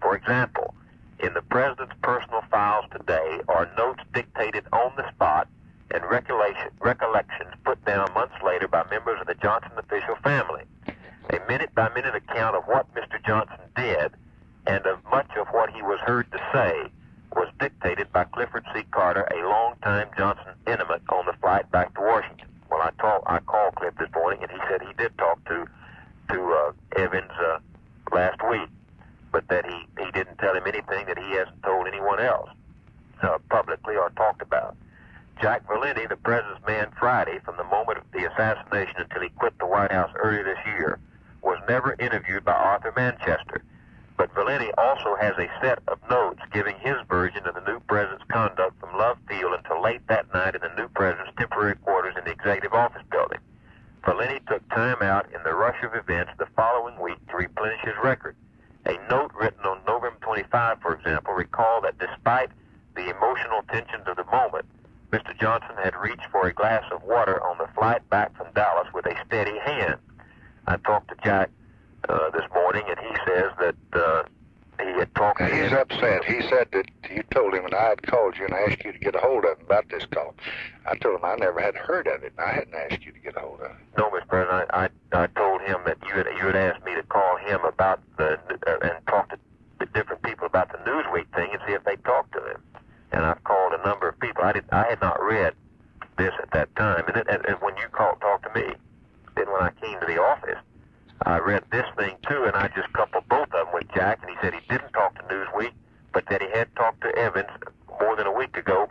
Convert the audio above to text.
For example, in the president's personal files today are notes dictated on the spot and recollections put down months later by members of the Johnson official family. A minute-by-minute account of what Mr. Johnson did and of much of what he was heard to say was dictated by Clifford C. Carter, a longtime Johnson intimate, on the flight back to Washington. Well, I called Cliff this morning, and he said he did talk to Evans last week, but that he didn't tell him anything that he hasn't told anyone else publicly or talked about. Jack Valenti, the president's man Friday, from the moment of the assassination until he quit the White House earlier this year, was never interviewed by Arthur Manchester. But Valenti also has a set of notes giving his version of the new president's conduct from Love Field until late that night in the new president's temporary quarters in the Executive Office Building. Valenti took time out in the rush of events the following week to replenish his record. A note written on November 25, for example, recalled that despite the emotional tensions of the moment, Mr. Johnson had reached for a glass of water on the flight back from Dallas with a steady hand. I talked to Jack this morning, and he says that he had talked to him. He's upset. He said that you told him, and I had called you and asked you to get a hold of him about this call. I told him I never had heard of it, and I hadn't asked you to get a hold of it. No, Mr. President, I told him that you had asked me to call him about and talk to the different people about the Newsweek thing and see if they talked to him. And I've called a number of people. I had not read this at that time, and when you talked to me, then when I came to the office, I read this thing too, and I just coupled both of them with Jack, and he said he didn't talk to Newsweek, but that he had talked to Evans more than a week ago